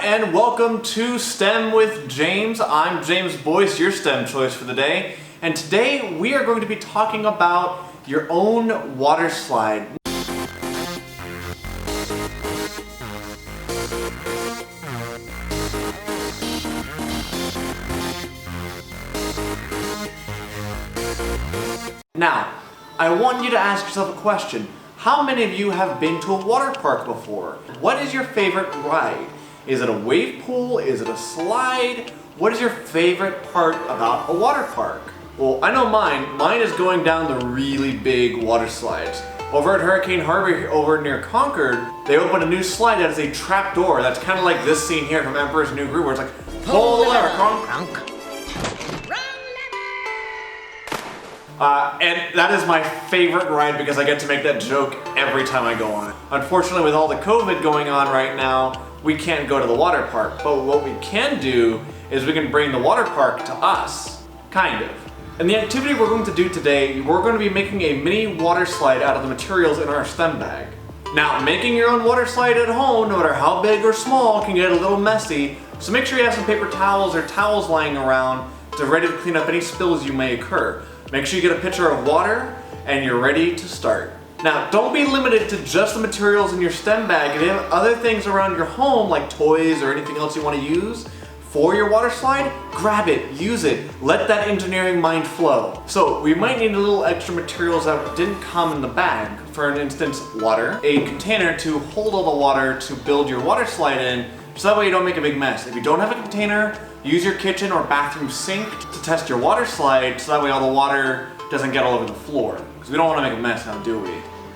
and welcome to STEM with James. I'm James Boyce, your STEM choice for the day. And today we are going to be talking about your own water slide. Now, I want you to ask yourself a question. How many of you have been to a water park before? What is your favorite ride? Is it a wave pool? Is it a slide? What is your favorite part about a water park? Well, I know mine. Mine is going down the really big water slides. Over at Hurricane Harbor over near Concord, they opened a new slide that is a trap door. That's kind of like this scene here from Emperor's New Groove where it's like, pull the lever, Kronk. And that is my favorite ride because I get to make that joke every time I go on it. Unfortunately, with all the COVID going on right now, we can't go to the water park. But what we can do is we can bring the water park to us, kind of. And the activity we're going to do today, we're going to be making a mini water slide out of the materials in our STEM bag. Now, making your own water slide at home, no matter how big or small, can get a little messy. So make sure you have some paper towels or towels lying around to ready to clean up any spills you may occur. Make sure you get a pitcher of water and you're ready to start. Now, don't be limited to just the materials in your STEM bag. If you have other things around your home, like toys or anything else you want to use for your water slide, grab it, use it, let that engineering mind flow. So we might need a little extra materials that didn't come in the bag. For instance, water, a container to hold all the water to build your water slide in, so that way you don't make a big mess. If you don't have a container, use your kitchen or bathroom sink to test your water slide, so that way all the water doesn't get all over the floor. Because we don't want to make a mess now, do we?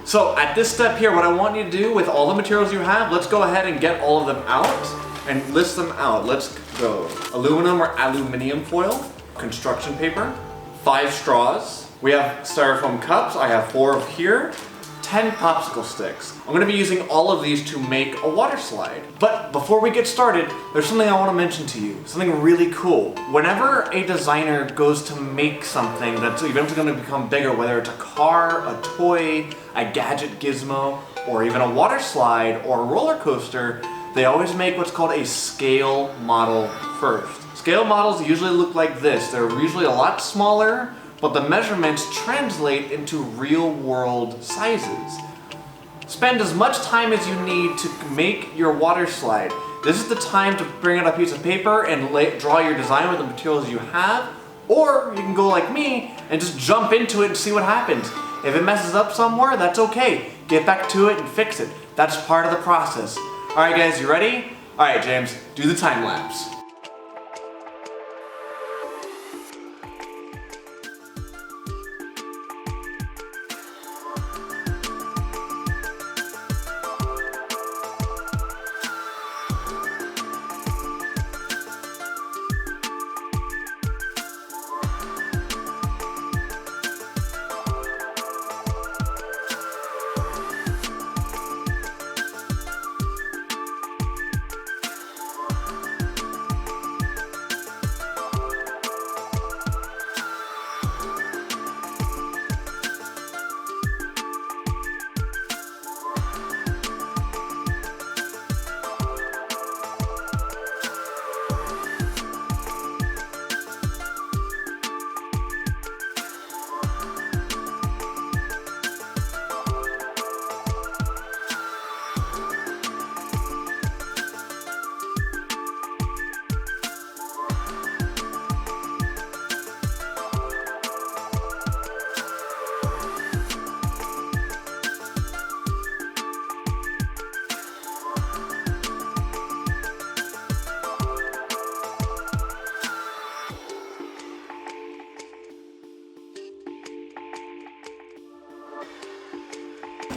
So at this step here, what I want you to do with all the materials you have, let's go ahead and get all of them out and list them out. Let's go. Aluminum or aluminium foil, construction paper, 5 straws. We have styrofoam cups. I have 4 of here. 10 popsicle sticks. I'm going to be using all of these to make a water slide. But before we get started, there's something I want to mention to you. Something really cool. Whenever a designer goes to make something that's eventually going to become bigger, whether it's a car, a toy, a gadget gizmo, or even a water slide or a roller coaster, they always make what's called a scale model first. Scale models usually look like this. They're usually a lot smaller, but the measurements translate into real-world sizes. Spend as much time as you need to make your water slide. This is the time to bring out a piece of paper and draw your design with the materials you have, or you can go like me and just jump into it and see what happens. If it messes up somewhere, that's okay. Get back to it and fix it. That's part of the process. All right, guys, you ready? All right, James, do the time lapse.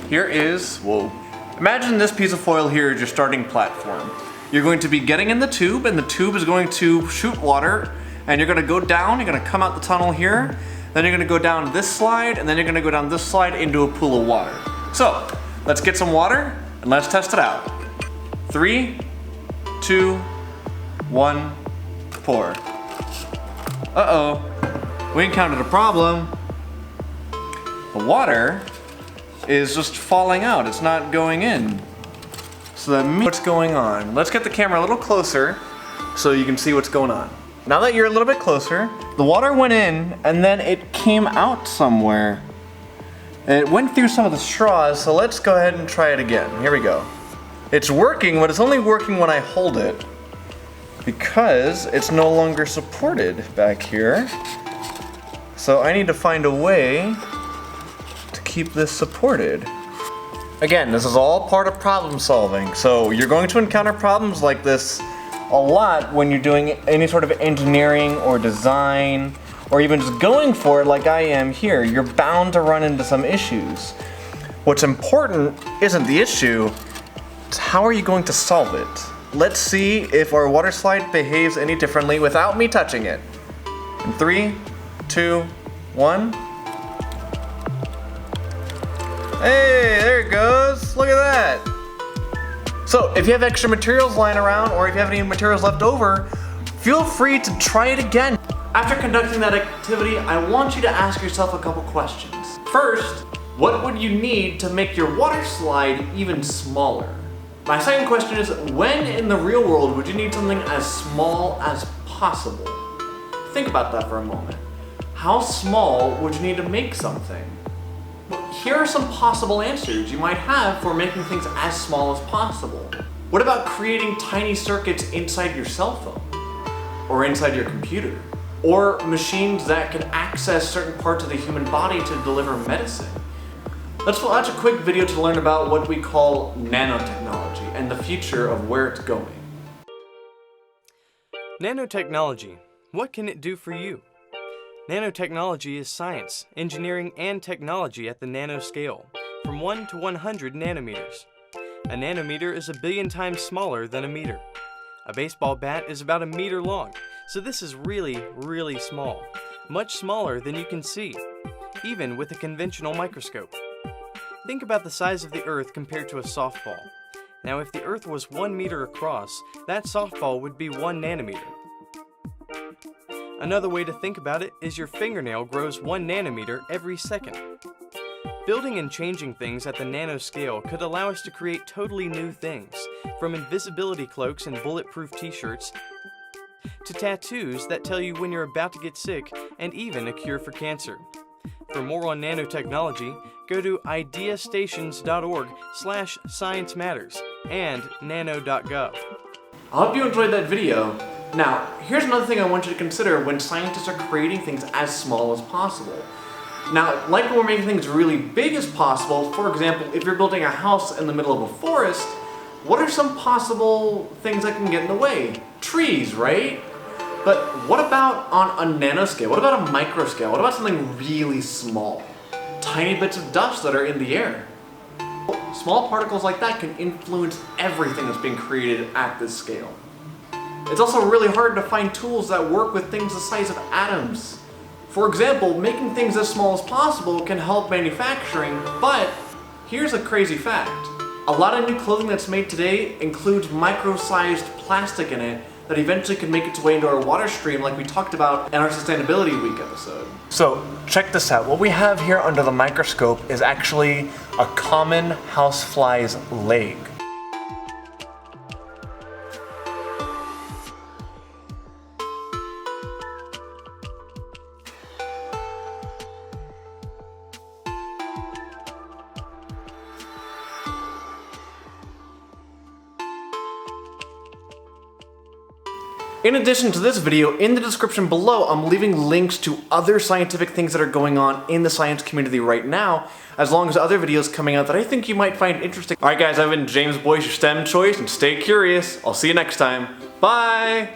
Here is, whoa. Imagine this piece of foil here is your starting platform. You're going to be getting in the tube, and the tube is going to shoot water, and you're gonna go down, you're gonna come out the tunnel here, then you're gonna go down this slide, and then you're gonna go down this slide into a pool of water. So, let's get some water, and let's test it out. 3, 2, 1, pour. Uh-oh, we encountered a problem. The water is just falling out. It's not going in. so that means what's going on. Let's get the camera a little closer so you can see what's going on. Now that you're a little bit closer, the water went in and then it came out somewhere. And it went through some of the straws, so let's go ahead and try it again. Here we go. It's working, but it's only working when I hold it because it's no longer supported back here. So I need to find a way to keep this supported. Again, this is all part of problem solving. So you're going to encounter problems like this a lot when you're doing any sort of engineering or design, or even just going for it like I am here. You're bound to run into some issues. What's important isn't the issue, it's how are you going to solve it. Let's see if our water slide behaves any differently without me touching it. In 3, 2, 1. Hey, there it goes. Look at that. So if you have extra materials lying around, or if you have any materials left over, feel free to try it again. After conducting that activity, I want you to ask yourself a couple questions. First, what would you need to make your water slide even smaller? My second question is, when in the real world would you need something as small as possible? Think about that for a moment. How small would you need to make something? Here are some possible answers you might have for making things as small as possible. What about creating tiny circuits inside your cell phone? Or inside your computer? Or machines that can access certain parts of the human body to deliver medicine? Let's watch a quick video to learn about what we call nanotechnology and the future of where it's going. Nanotechnology. What can it do for you? Nanotechnology is science, engineering, and technology at the nanoscale, from 1 to 100 nanometers. A nanometer is 1 billion times smaller than a meter. A baseball bat is about 1 meter long, so this is really, really small. Much smaller than you can see, even with a conventional microscope. Think about the size of the Earth compared to a softball. Now, if the Earth was 1 meter across, that softball would be 1 nanometer. Another way to think about it is your fingernail grows 1 nanometer every second. Building and changing things at the nanoscale could allow us to create totally new things, from invisibility cloaks and bulletproof t-shirts, to tattoos that tell you when you're about to get sick, and even a cure for cancer. For more on nanotechnology, go to ideastations.org/science matters and nano.gov. I hope you enjoyed that video. Now, here's another thing I want you to consider when scientists are creating things as small as possible. Now, like when we're making things really big as possible, for example, if you're building a house in the middle of a forest, what are some possible things that can get in the way? Trees, right? But what about on a nanoscale? What about a microscale? What about something really small? Tiny bits of dust that are in the air. Small particles like that can influence everything that's being created at this scale. It's also really hard to find tools that work with things the size of atoms. For example, making things as small as possible can help manufacturing, but here's a crazy fact. A lot of new clothing that's made today includes micro-sized plastic in it that eventually can make its way into our water stream like we talked about in our Sustainability Week episode. So check this out. What we have here under the microscope is actually a common housefly's leg. In addition to this video, in the description below, I'm leaving links to other scientific things that are going on in the science community right now, as long as other videos coming out that I think you might find interesting. Alright guys, I've been James Boyce, your STEM choice, and stay curious. I'll see you next time. Bye!